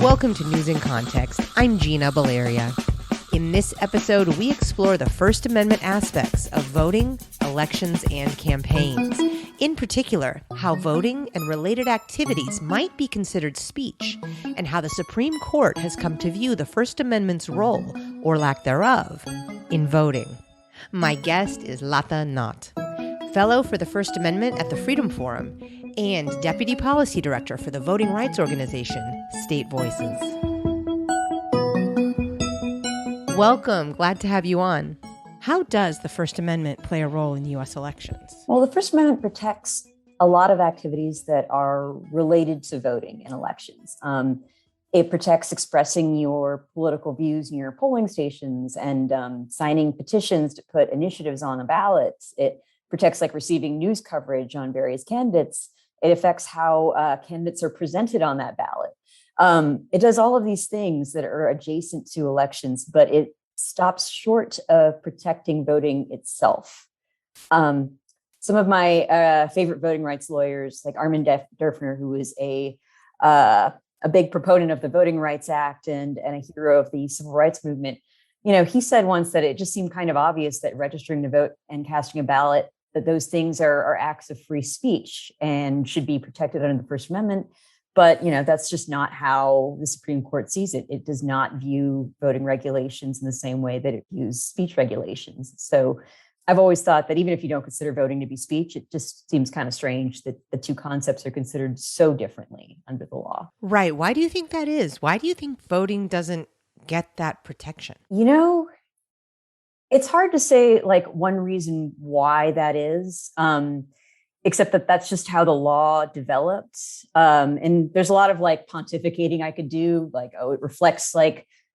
Welcome to News in Context. I'm Gina Valeria. In this episode, we explore the First Amendment aspects of voting, elections, and campaigns. In particular, how voting and related activities might be considered speech, and how the Supreme Court has come to view the First Amendment's role, or lack thereof, in voting. My guest is Lata Nott, Fellow for the First Amendment at the Freedom Forum, and Deputy Policy Director for the voting rights organization, State Voices. Welcome. Glad to have you on. How does the First Amendment play a role in U.S. elections? Well, the First Amendment protects a lot of activities that are related to voting in elections. It protects expressing your political views in your polling stations and signing petitions to put initiatives on the ballot. It protects receiving news coverage on various candidates. It affects how candidates are presented on that ballot. It does all of these things that are adjacent to elections, but it stops short of protecting voting itself. Some of my favorite voting rights lawyers, like Armin Derfner, who is a big proponent of the Voting Rights Act and a hero of the civil rights movement, he said once that it just seemed kind of obvious that registering to vote and casting a ballot, that those things are acts of free speech and should be protected under the First Amendment. But, that's just not how the Supreme Court sees it. It does not view voting regulations in the same way that it views speech regulations. So I've always thought that even if you don't consider voting to be speech, it just seems kind of strange that the two concepts are considered so differently under the law. Right. Why do you think that is? Why do you think voting doesn't get that protection? It's hard to say one reason why that is. Except that that's just how the law developed. And there's a lot of pontificating I could do, it reflects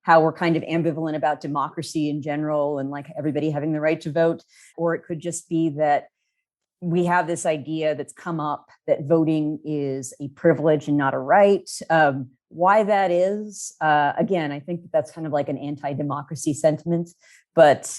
how we're kind of ambivalent about democracy in general and everybody having the right to vote. Or it could just be that we have this idea that's come up that voting is a privilege and not a right. Why that is, again, I think that's kind of an anti-democracy sentiment, but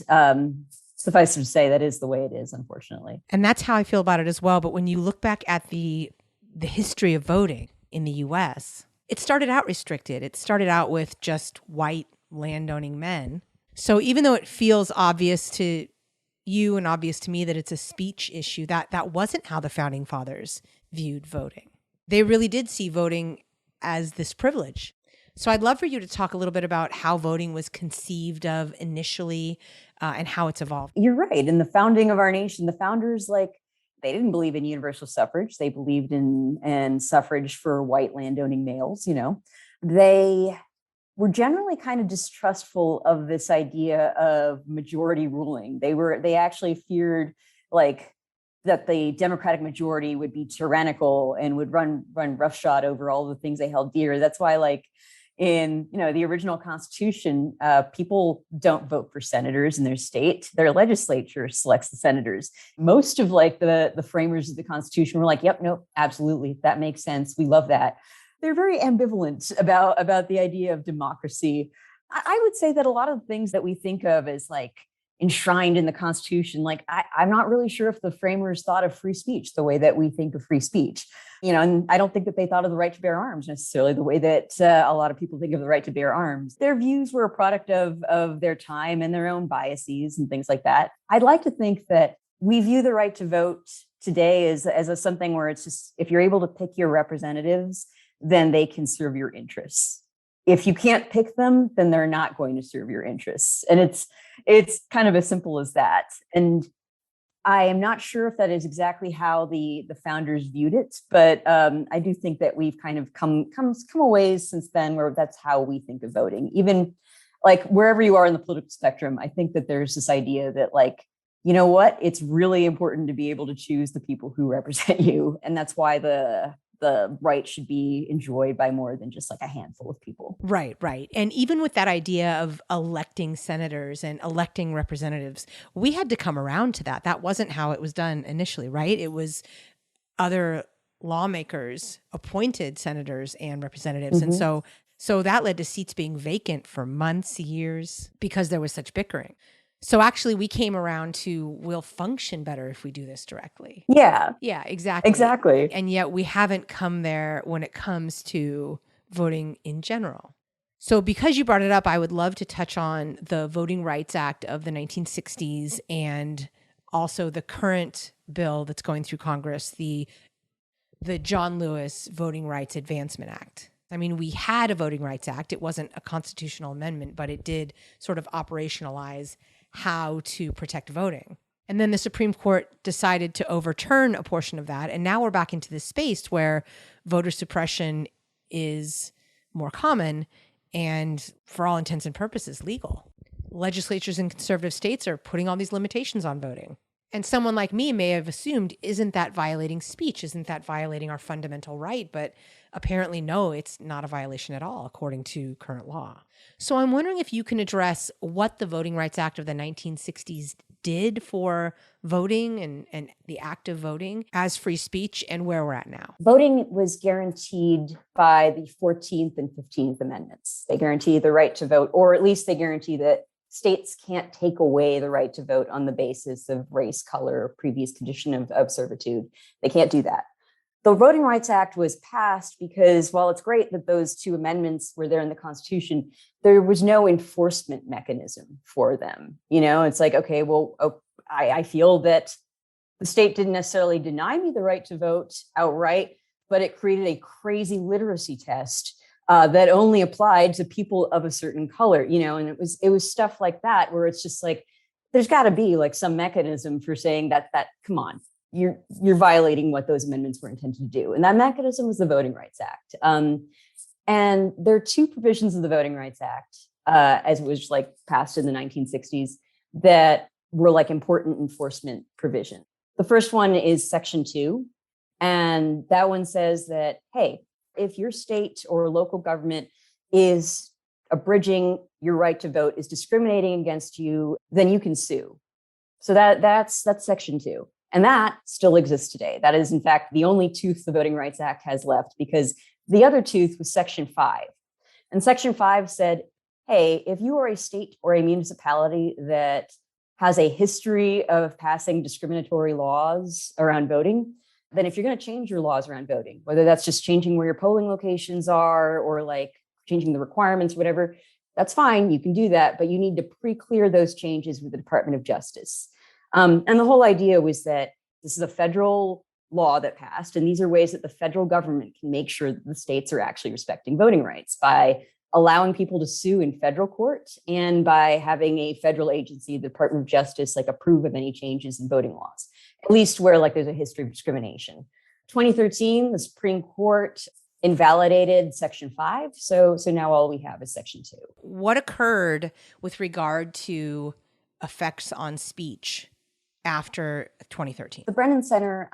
suffice to say, that is the way it is, unfortunately. And that's how I feel about it as well. But when you look back at the history of voting in the U.S., it started out restricted. It started out with just white landowning men. So even though it feels obvious to you and obvious to me that it's a speech issue, that wasn't how the Founding Fathers viewed voting. They really did see voting as this privilege. So I'd love for you to talk a little bit about how voting was conceived of initially and how it's evolved. You're right. In the founding of our nation, the founders, they didn't believe in universal suffrage. They believed in suffrage for white landowning males. They were generally kind of distrustful of this idea of majority ruling. They actually feared that the Democratic majority would be tyrannical and would run roughshod over all the things they held dear. That's why in the original Constitution, people don't vote for senators in their state. Their legislature selects the senators. Most of the framers of the Constitution were yep, nope, absolutely, that makes sense. We love that. They're very ambivalent about the idea of democracy. I would say that a lot of the things that we think of as enshrined in the Constitution, I'm not really sure if the framers thought of free speech the way that we think of free speech. And I don't think that they thought of the right to bear arms necessarily the way that a lot of people think of the right to bear arms. Their views were a product of their time and their own biases and things like that. I'd like to think that we view the right to vote today as something where it's just, if you're able to pick your representatives, then they can serve your interests. If you can't pick them, then they're not going to serve your interests. And it's kind of as simple as that. And I am not sure if that is exactly how the founders viewed it, but I do think that we've kind of come a ways since then where that's how we think of voting. Even wherever you are in the political spectrum, I think that there's this idea that it's really important to be able to choose the people who represent you. And that's why the right should be enjoyed by more than just a handful of people. Right. And even with that idea of electing senators and electing representatives, we had to come around to that. That wasn't how it was done initially, right? It was other lawmakers appointed senators and representatives. Mm-hmm. And so that led to seats being vacant for months, years, because there was such bickering. So actually we came around to we'll function better if we do this directly. Yeah. Yeah, exactly. Exactly. And yet we haven't come there when it comes to voting in general. So because you brought it up, I would love to touch on the Voting Rights Act of the 1960s and also the current bill that's going through Congress, the John Lewis Voting Rights Advancement Act. I mean, we had a Voting Rights Act. It wasn't a constitutional amendment, but it did sort of operationalize how to protect voting. And then the Supreme Court decided to overturn a portion of that. And now we're back into this space where voter suppression is more common and, for all intents and purposes, legal. Legislatures in conservative states are putting all these limitations on voting. And someone like me may have assumed, isn't that violating speech? Isn't that violating our fundamental right? But apparently, no, it's not a violation at all, according to current law. So I'm wondering if you can address what the Voting Rights Act of the 1960s did for voting and the act of voting as free speech and where we're at now. Voting was guaranteed by the 14th and 15th Amendments. They guarantee the right to vote, or at least they guarantee that states can't take away the right to vote on the basis of race, color, or previous condition of servitude. They can't do that. The Voting Rights Act was passed because while it's great that those two amendments were there in the Constitution, there was no enforcement mechanism for them. You know, it's like, okay, well, I feel that the state didn't necessarily deny me the right to vote outright, but it created a crazy literacy test that only applied to people of a certain color, you know, and it was stuff like that where it's just like, there's got to be like some mechanism for saying that come on, you're violating what those amendments were intended to do. And that mechanism was the Voting Rights Act. And there are two provisions of the Voting Rights Act, as it was like passed in the 1960s, that were like important enforcement provision. The first one is Section 2. And that one says that, hey, if your state or local government is abridging your right to vote, is discriminating against you, then you can sue. So that's Section 2. And that still exists today. That is, in fact, the only tooth the Voting Rights Act has left, because the other tooth was Section 5. And Section 5 said, hey, if you are a state or a municipality that has a history of passing discriminatory laws around voting, then if you're going to change your laws around voting, whether that's just changing where your polling locations are or like changing the requirements, whatever, that's fine. You can do that, but you need to pre-clear those changes with the Department of Justice. And the whole idea was that this is a federal law that passed, and these are ways that the federal government can make sure that the states are actually respecting voting rights by allowing people to sue in federal court and by having a federal agency, the Department of Justice, like approve of any changes in voting laws, at least where like there's a history of discrimination. 2013, the Supreme Court invalidated Section 5. So now all we have is Section 2. What occurred with regard to effects on speech after 2013? The Brennan Center,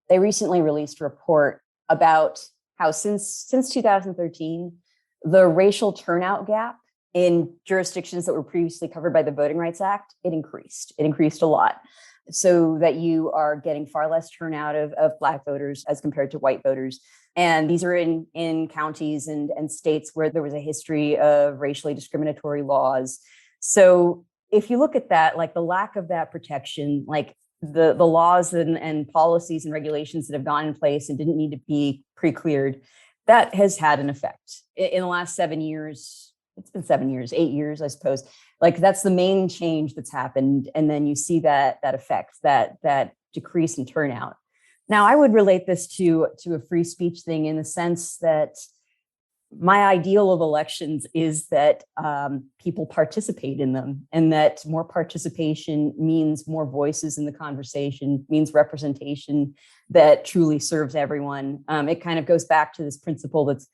they recently released a report about how since 2013, the racial turnout gap in jurisdictions that were previously covered by the Voting Rights Act, it increased. It increased a lot, so that you are getting far less turnout of Black voters as compared to white voters. And these are in counties and states where there was a history of racially discriminatory laws. So if you look at that, like the lack of that protection, like the laws and policies and regulations that have gone in place and didn't need to be pre-cleared, that has had an effect. In the last 7 years, it's been 7 years, 8 years, I suppose. Like that's the main change that's happened. And then you see that effect, that decrease in turnout. Now, I would relate this to a free speech thing in the sense that my ideal of elections is that people participate in them, and that more participation means more voices in the conversation, means representation that truly serves everyone. It kind of goes back to this principle that's,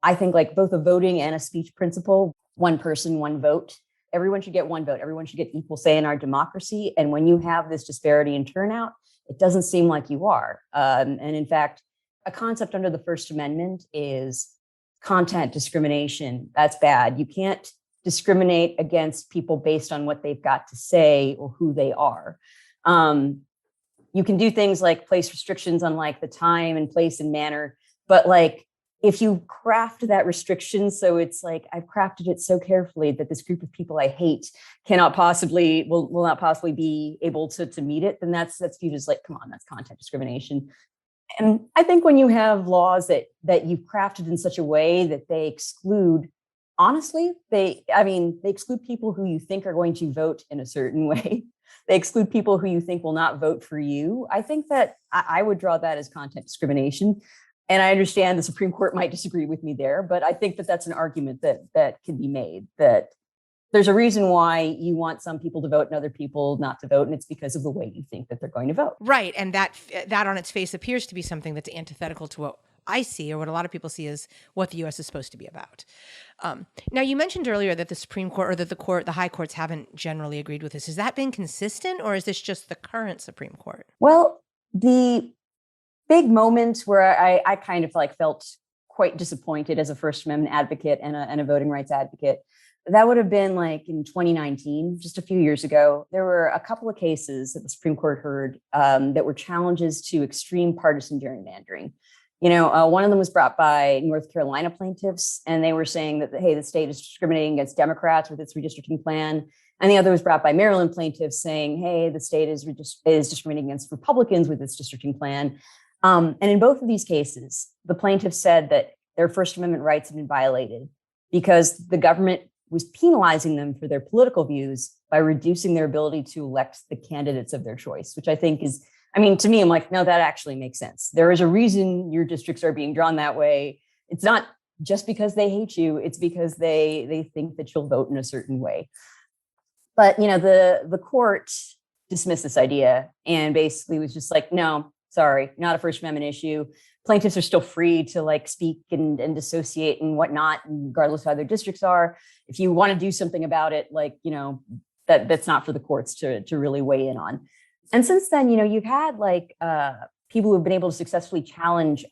I think, like both a voting and a speech principle: one person, one vote. Everyone should get one vote. Everyone should get equal say in our democracy. And when you have this disparity in turnout, it doesn't seem like you are. And in fact, a concept under the First Amendment is content discrimination. That's bad. You can't discriminate against people based on what they've got to say or who they are. You can do things like place restrictions on like the time and place and manner, but like if you craft that restriction, so it's like I've crafted it so carefully that this group of people I hate will not possibly be able to meet it, then that's viewed as like, come on, that's content discrimination. And I think when you have laws that you've crafted in such a way that they exclude, honestly, they exclude people who you think are going to vote in a certain way. They exclude people who you think will not vote for you. I think that I would draw that as content discrimination. And I understand the Supreme Court might disagree with me there, but I think that that's an argument that can be made, that there's a reason why you want some people to vote and other people not to vote, and it's because of the way you think that they're going to vote. Right, and that on its face appears to be something that's antithetical to what I see, or what a lot of people see as what the U.S. is supposed to be about. Now, you mentioned earlier that the Supreme Court, or that the high courts haven't generally agreed with this. Has that been consistent, or is this just the current Supreme Court? Well, the big moment where I kind of like felt quite disappointed as a First Amendment advocate and a voting rights advocate, that would have been like in 2019, just a few years ago. There were a couple of cases that the Supreme Court heard that were challenges to extreme partisan gerrymandering. One of them was brought by North Carolina plaintiffs, and they were saying that, hey, the state is discriminating against Democrats with its redistricting plan. And the other was brought by Maryland plaintiffs saying, hey, the state is discriminating against Republicans with its districting plan. And in both of these cases, the plaintiffs said that their First Amendment rights had been violated because the government was penalizing them for their political views by reducing their ability to elect the candidates of their choice, which I think is, to me, I'm like, no, that actually makes sense. There is a reason your districts are being drawn that way. It's not just because they hate you. It's because they think that you'll vote in a certain way. But, the court dismissed this idea and basically was just like, no, sorry, not a First Amendment issue. Plaintiffs are still free to like speak and dissociate and whatnot, regardless of how their districts are. If you want to do something about it, that's not for the courts to really weigh in on. And since then, you've had people who have been able to successfully challenge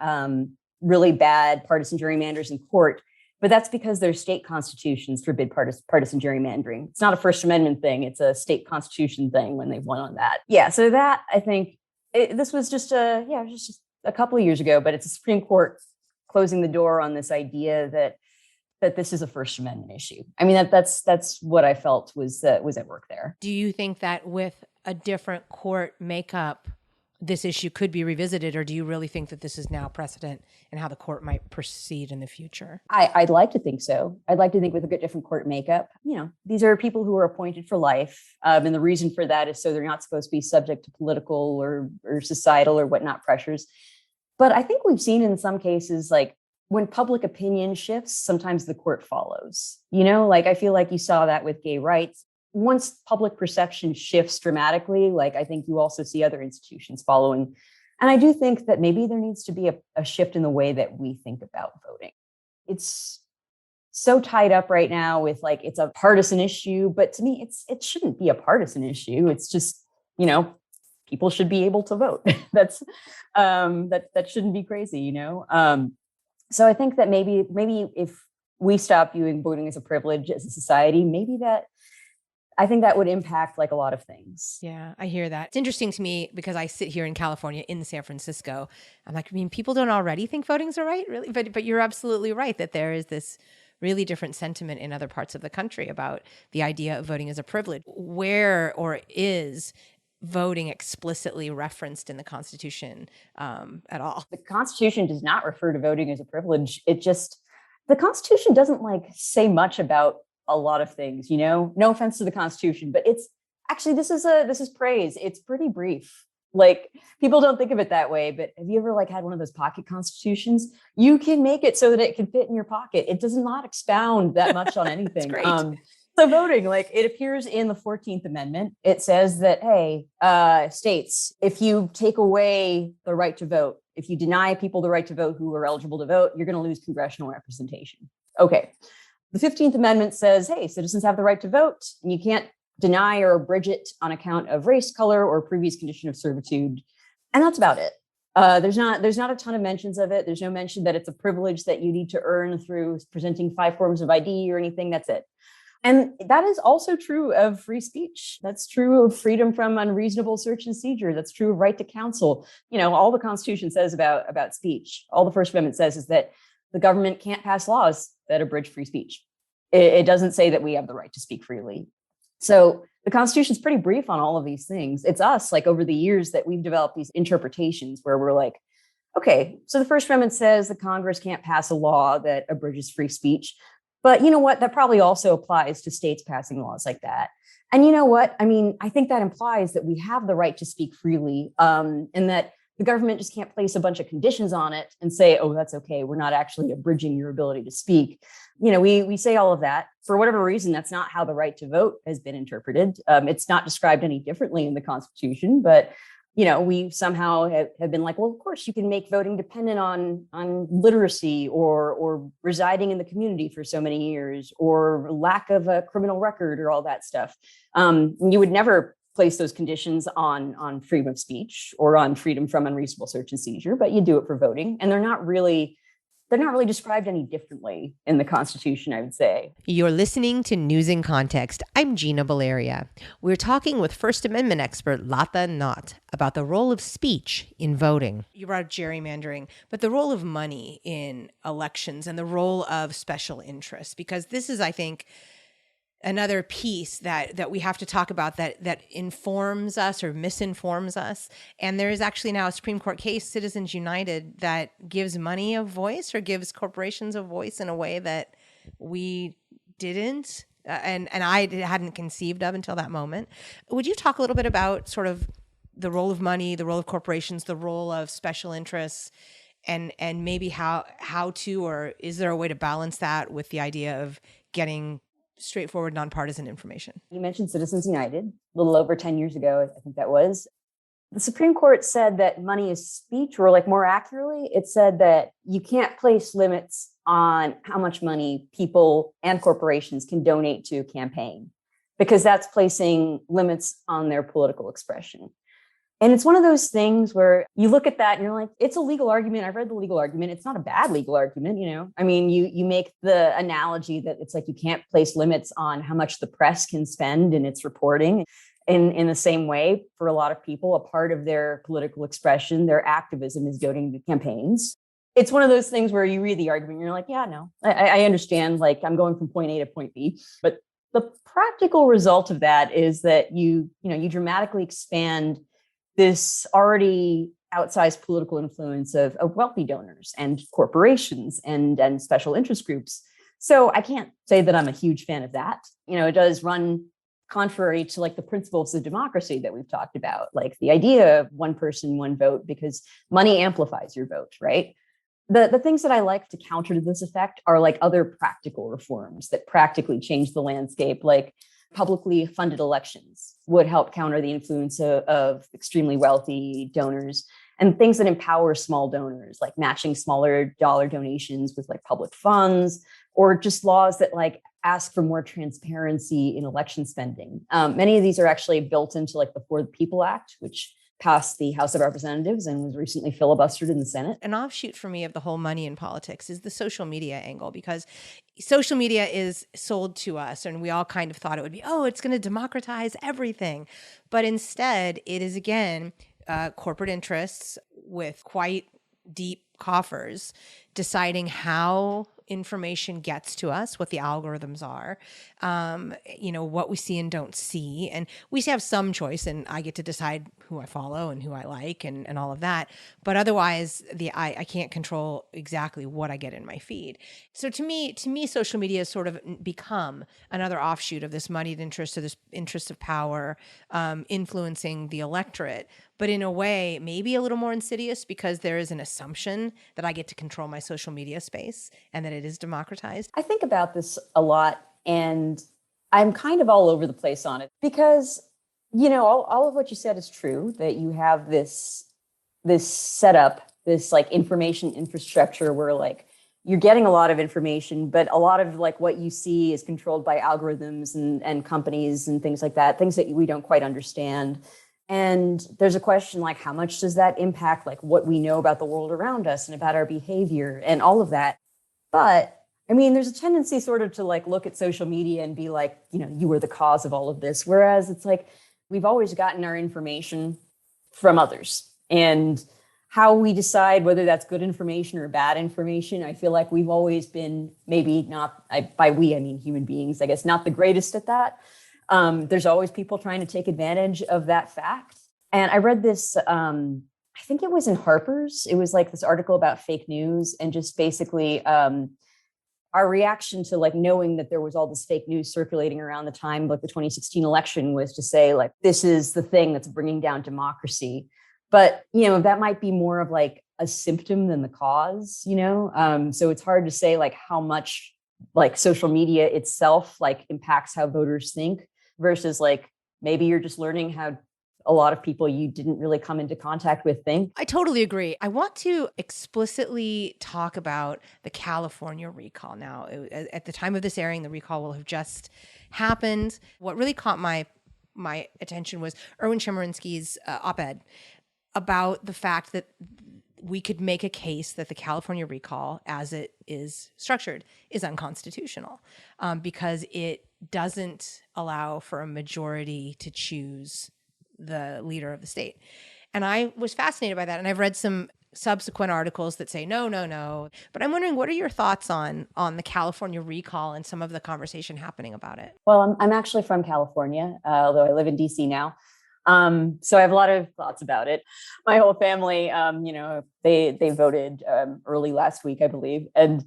really bad partisan gerrymanders in court, but that's because their state constitutions forbid partisan gerrymandering. It's not a First Amendment thing. It's a state constitution thing when they've won on that. Yeah, so that, I think, this was just a couple of years ago, but it's the Supreme Court closing the door on this idea that this is a First Amendment issue. That's what I felt was at work there. Do you think that with a different court makeup, this issue could be revisited, or do you really think that this is now precedent and how the court might proceed in the future? I'd like to think so. I'd like to think with a different court makeup. These are people who are appointed for life. And the reason for that is so they're not supposed to be subject to political or societal or whatnot pressures. But I think we've seen in some cases, like when public opinion shifts, sometimes the court follows. I feel like you saw that with gay rights. Once public perception shifts dramatically, I think you also see other institutions following. And I do think that maybe there needs to be a shift in the way that we think about voting. It's so tied up right now with it's a partisan issue, but to me, it shouldn't be a partisan issue. It's just, people should be able to vote. That's that shouldn't be crazy, So I think that maybe if we stop viewing voting as a privilege as a society, I think that would impact a lot of things. Yeah, I hear that. It's interesting to me because I sit here in California, in San Francisco. I'm like, people don't already think voting's a right, really? But you're absolutely right that there is this really different sentiment in other parts of the country about the idea of voting as a privilege. Where or is voting explicitly referenced in the Constitution at all? The Constitution does not refer to voting as a privilege. The Constitution doesn't say much about a lot of things, no offense to the Constitution, but it's actually, this is praise. It's pretty brief. People don't think of it that way, but have you ever had one of those pocket constitutions? You can make it so that it can fit in your pocket. It does not expound that much on anything. Great. So voting, it appears in the 14th Amendment. It says that, hey, states, if you take away the right to vote, if you deny people the right to vote who are eligible to vote, you're going to lose congressional representation. Okay. The 15th Amendment says, hey, citizens have the right to vote, and you can't deny or abridge it on account of race, color, or previous condition of servitude. And that's about it. There's not a ton of mentions of it. There's no mention that it's a privilege that you need to earn through presenting 5 forms of ID or anything. That's it. And that is also true of free speech. That's true of freedom from unreasonable search and seizure. That's true of right to counsel. All the Constitution says about speech, all the First Amendment says is that the government can't pass laws that abridge free speech. It doesn't say that we have the right to speak freely. So the Constitution is pretty brief on all of these things. It's us, over the years, that we've developed these interpretations where we're Okay, so the First Amendment says the Congress can't pass a law that abridges free speech. But you know what? That probably also applies to states passing laws like that. And you know what? I mean, I think that implies that we have the right to speak freely, and that the government just can't place a bunch of conditions on it and say, oh, that's okay. We're not actually abridging your ability to speak. You know, we say all of that. For whatever reason, that's not how the right to vote has been interpreted. It's not described any differently in the Constitution, but we somehow have been like, well, of course you can make voting dependent on literacy or residing in the community for so many years or lack of a criminal record or all that stuff. You would never place those conditions on freedom of speech or on freedom from unreasonable search and seizure, but you do it for voting, and they're not really described any differently in the Constitution, I would say. You're listening to News in Context. I'm Gina Valeria. We're talking with First Amendment expert Lata Nott about the role of speech in voting. You brought up gerrymandering, but the role of money in elections and the role of special interests, because this is, I think, another piece that we have to talk about that informs us or misinforms us. And there is actually now a Supreme Court case, Citizens United, that gives money a voice or gives corporations a voice in a way that we didn't and I hadn't conceived of until that moment. Would you talk a little bit about sort of the role of money, the role of corporations, the role of special interests, and maybe how to, or is there a way to balance that with the idea of getting straightforward, nonpartisan information? You mentioned Citizens United a little over 10 years ago, I think that was. The Supreme Court said that money is speech, or like more accurately, it said that you can't place limits on how much money people and corporations can donate to a campaign, because that's placing limits on their political expression. And it's one of those things where you look at that and you're like, it's a legal argument. I've read the legal argument. It's not a bad legal argument, I mean, you make the analogy that it's like you can't place limits on how much the press can spend in its reporting. In the same way, for a lot of people, a part of their political expression, their activism is donating to campaigns. It's one of those things where you read the argument and you're like, yeah, no, I understand. Like, I'm going from point A to point B. But the practical result of that is that you dramatically expand this already outsized political influence of wealthy donors and corporations and special interest groups. So I can't say that I'm a huge fan of that. It does run contrary to like the principles of democracy that we've talked about, like the idea of one person, one vote, because money amplifies your vote, right? The things that I like to counter to this effect are like other practical reforms that practically change the landscape, like publicly funded elections would help counter the influence of extremely wealthy donors, and things that empower small donors, like matching smaller dollar donations with like public funds, or just laws that like ask for more transparency in election spending. Many of these are actually built into like the For the People Act, which passed the House of Representatives and was recently filibustered in the Senate. An offshoot for me of the whole money in politics is the social media angle, because social media is sold to us and we all kind of thought it would be, oh, it's going to democratize everything. But instead, it is, again, corporate interests with quite deep coffers deciding how information gets to us, what the algorithms are, what we see and don't see. And we have some choice, and I get to decide who I follow and who I like and all of that. But otherwise, I can't control exactly what I get in my feed. So to me, social media has sort of become another offshoot of this moneyed interest, or this interest of power, influencing the electorate, but in a way, maybe a little more insidious, because there is an assumption that I get to control my social media space and that it is democratized. I think about this a lot, and I'm kind of all over the place on it, because, all of what you said is true, that you have this setup, this like information infrastructure where like you're getting a lot of information, but a lot of like what you see is controlled by algorithms and companies and things like that, things that we don't quite understand. And there's a question like, how much does that impact like what we know about the world around us and about our behavior and all of that? But I mean, there's a tendency sort of to like look at social media and be like, you were the cause of all of this. Whereas it's like, we've always gotten our information from others, and how we decide whether that's good information or bad information, I feel like we've always been, maybe not, by we, I mean human beings, I guess, not the greatest at that. There's always people trying to take advantage of that fact. And I read this I think it was in Harper's. It was like this article about fake news and just basically our reaction to like knowing that there was all this fake news circulating around the time like the 2016 election was to say like this is the thing that's bringing down democracy. But that might be more of like a symptom than the cause. So it's hard to say like how much like social media itself like impacts how voters think versus like maybe you're just learning how a lot of people you didn't really come into contact with think. I totally agree. I want to explicitly talk about the California recall now. At the time of this airing, the recall will have just happened. What really caught my attention was Erwin Chemerinsky's op-ed about the fact that we could make a case that the California recall, as it is structured, is unconstitutional because it doesn't allow for a majority to choose the leader of the state. And I was fascinated by that. And I've read some subsequent articles that say, no. But I'm wondering, what are your thoughts on the California recall and some of the conversation happening about it? Well, I'm actually from California, although I live in DC now. So I have a lot of thoughts about it. My whole family, they voted early last week, I believe. And,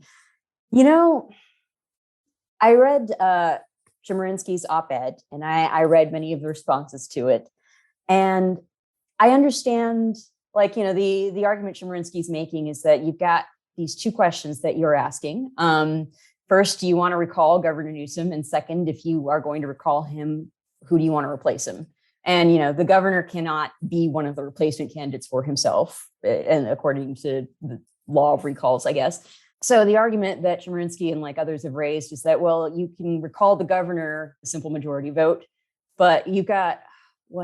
I read Chemerinsky's op-ed and I read many of the responses to it. And I understand, like, the argument Chemerinsky's making is that you've got these two questions that you're asking. First, do you want to recall Governor Newsom? And second, if you are going to recall him, who do you want to replace him? And, the governor cannot be one of the replacement candidates for himself, and according to the law of recalls, I guess. So the argument that Chemerinsky and like others have raised is that, well, you can recall the governor, a simple majority vote, but you've got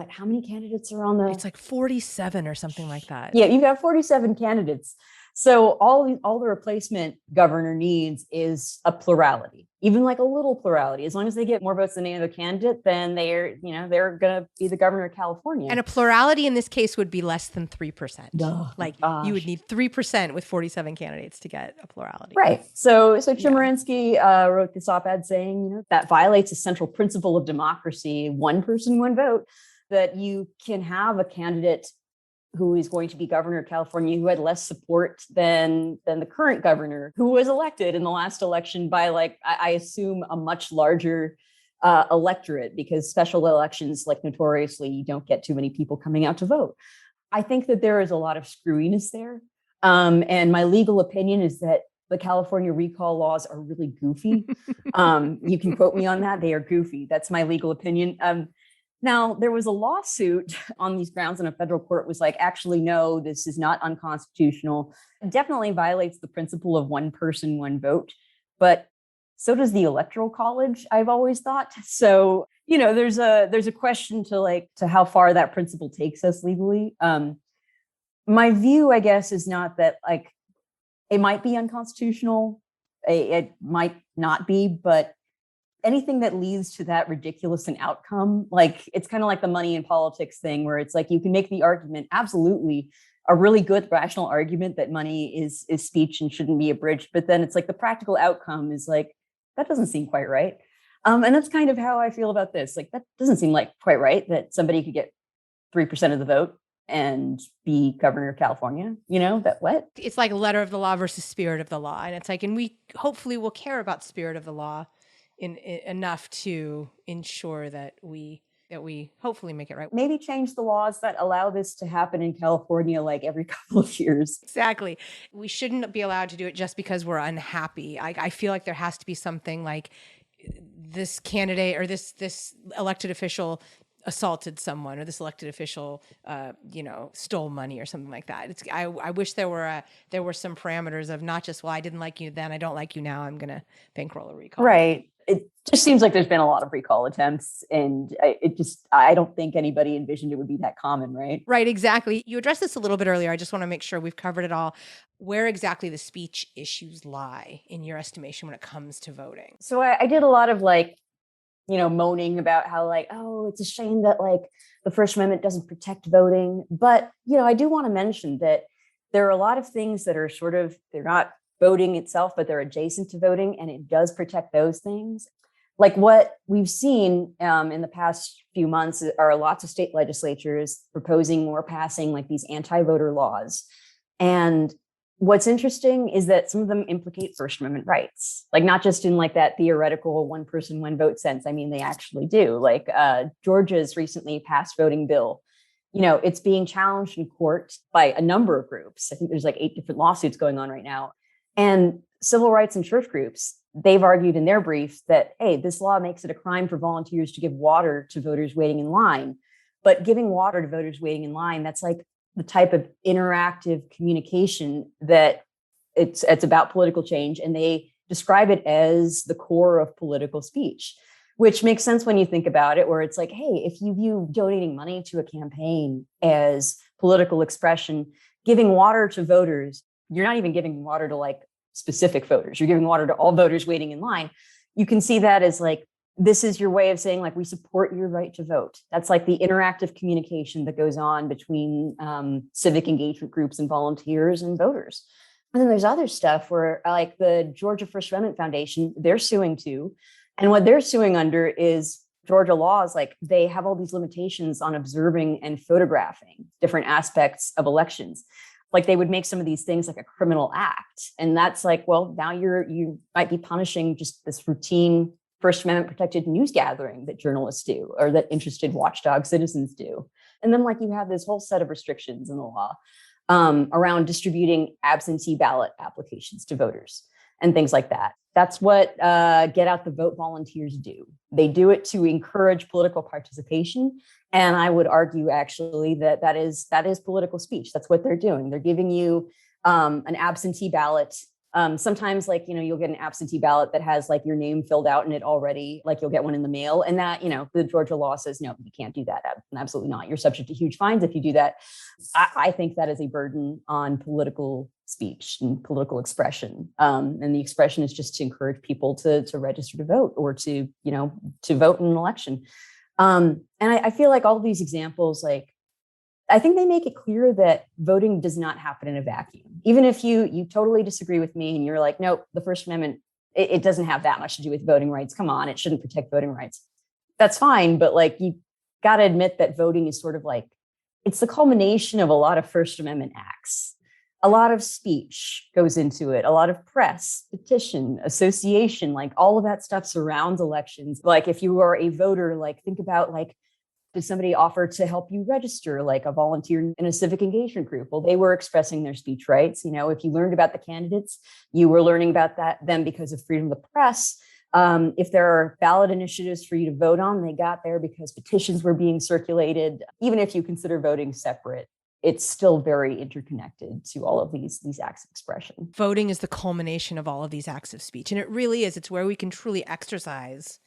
how many candidates are on the? It's like 47 or something like that. Yeah, you've got 47 candidates. So all the replacement governor needs is a plurality, even like a little plurality. As long as they get more votes than any other candidate, then they're going to be the governor of California. And a plurality in this case would be less than 3%. Oh, you would need 3% with 47 candidates to get a plurality. Right. So Chemerinsky wrote this op-ed saying, that violates a central principle of democracy, one person, one vote, that you can have a candidate who is going to be governor of California who had less support than the current governor, who was elected in the last election by, like, I assume, a much larger electorate, because special elections, like, notoriously, you don't get too many people coming out to vote. I think that there is a lot of screwiness there. And my legal opinion is that the California recall laws are really goofy. You can quote me on that. They are goofy. That's my legal opinion. Now, there was a lawsuit on these grounds, and a federal court was like, actually, no, this is not unconstitutional. It definitely violates the principle of one person, one vote. But so does the Electoral College, I've always thought. So, there's a question to how far that principle takes us legally. My view, I guess, is not that like it might be unconstitutional. It might not be, but anything that leads to that ridiculous an outcome, like it's kind of like the money in politics thing, where it's like you can make the argument, absolutely, a really good rational argument that money is speech and shouldn't be abridged, but then it's like the practical outcome is like, that doesn't seem quite right. And that's kind of how I feel about this. Like, that doesn't seem like quite right that somebody could get 3% of the vote and be governor of California. That what? It's like letter of the law versus spirit of the law. And it's like, and we hopefully will care about spirit of the law in enough to ensure that we hopefully make it right. Maybe change the laws that allow this to happen in California like every couple of years. Exactly. We shouldn't be allowed to do it just because we're unhappy. I feel like there has to be something like this candidate or this elected official assaulted someone, or this elected official, stole money or something like that. I wish there were some parameters of not just, well, I didn't like you then, I don't like you now, I'm going to bankroll a recall. Right. It just seems like there's been a lot of recall attempts, and I don't think anybody envisioned it would be that common, right? Right, exactly. You addressed this a little bit earlier. I just want to make sure we've covered it all. Where exactly the speech issues lie in your estimation when it comes to voting? So I did a lot of moaning about how it's a shame that the First Amendment doesn't protect voting. But, I do want to mention that there are a lot of things that are they're not voting itself, but they're adjacent to voting, and it does protect those things. Like what we've seen in the past few months are lots of state legislatures proposing or passing like these anti-voter laws. And what's interesting is that some of them implicate First Amendment rights, like not just in like that theoretical one person, one vote sense. I mean, they actually do. Like Georgia's recently passed voting bill. It's being challenged in court by a number of groups. I think there's like 8 different lawsuits going on right now. And civil rights and church groups, they've argued in their brief that, hey, this law makes it a crime for volunteers to give water to voters waiting in line. But giving water to voters waiting in line, that's like the type of interactive communication that it's about political change. And they describe it as the core of political speech, which makes sense when you think about it, where it's like, hey, if you view donating money to a campaign as political expression, giving water to voters, you're not even giving water to like specific voters. You're giving water to all voters waiting in line. You can see that as like, this is your way of saying like, we support your right to vote. That's like the interactive communication that goes on between civic engagement groups and volunteers and voters. And then there's other stuff where like the Georgia First Amendment Foundation, they're suing too. And what they're suing under is Georgia laws, like they have all these limitations on observing and photographing different aspects of elections. Like they would make some of these things like a criminal act. And that's like, well, now you might be punishing just this routine First Amendment protected news gathering that journalists do, or that interested watchdog citizens do. And then like you have this whole set of restrictions in the law around distributing absentee ballot applications to voters and things like that. That's what Get Out the Vote volunteers do. They do it to encourage political participation. And I would argue actually that is political speech. That's what they're doing. They're giving you an absentee ballot. Sometimes like, you'll get an absentee ballot that has like your name filled out in it already, like you'll get one in the mail. And that, the Georgia law says, no, you can't do that. Absolutely not. You're subject to huge fines if you do that. I think that is a burden on political speech and political expression. And the expression is just to encourage people to register to vote or to vote in an election. And I feel like all of these examples, like, I think they make it clear that voting does not happen in a vacuum. Even if you totally disagree with me and you're like, nope, the First Amendment, it doesn't have that much to do with voting rights. Come on, it shouldn't protect voting rights. That's fine. But like, you got to admit that voting is sort of like, it's the culmination of a lot of First Amendment acts. A lot of speech goes into it, a lot of press, petition, association, like all of that stuff surrounds elections. Like if you are a voter, like think about like, did somebody offer to help you register, like a volunteer in a civic engagement group? Well, they were expressing their speech rights. If you learned about the candidates, you were learning about them because of freedom of the press. If there are ballot initiatives for you to vote on, they got there because petitions were being circulated. Even if you consider voting separate, it's still very interconnected to all of these acts of expression. Voting is the culmination of all of these acts of speech. And it really is. It's where we can truly exercise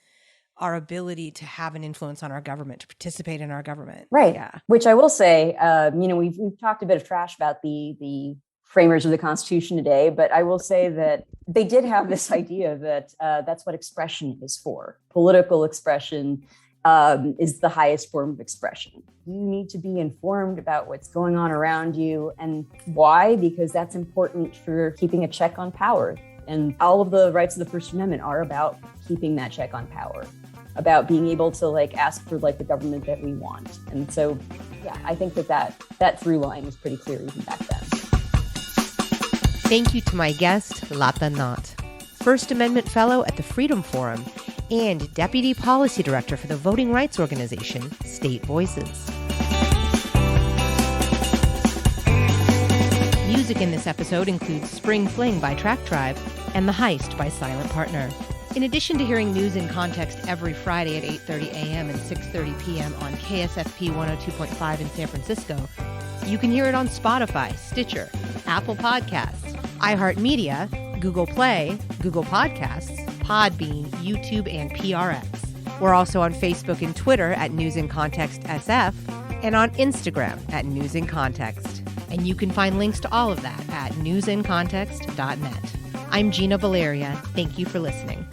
our ability to have an influence on our government, to participate in our government. Right. Yeah. Which I will say, we've talked a bit of trash about the framers of the Constitution today, but I will say that they did have this idea that that's what expression is for. Political expression is the highest form of expression. You need to be informed about what's going on around you. And why? Because that's important for keeping a check on power. And all of the rights of the First Amendment are about keeping that check on power, about being able to like ask for like the government that we want. And so, yeah, I think that through line was pretty clear even back then. Thank you to my guest, Lata Nott, First Amendment Fellow at the Freedom Forum and Deputy Policy Director for the voting rights organization, State Voices. Music in this episode includes Spring Fling by Track Tribe and The Heist by Silent Partner. In addition to hearing News in Context every Friday at 8:30 a.m. and 6:30 p.m. on KSFP 102.5 in San Francisco, you can hear it on Spotify, Stitcher, Apple Podcasts, iHeartMedia, Google Play, Google Podcasts, Podbean, YouTube, and PRX. We're also on Facebook and Twitter at News in Context SF and on Instagram at News in Context. And you can find links to all of that at newsincontext.net. I'm Gina Valeria. Thank you for listening.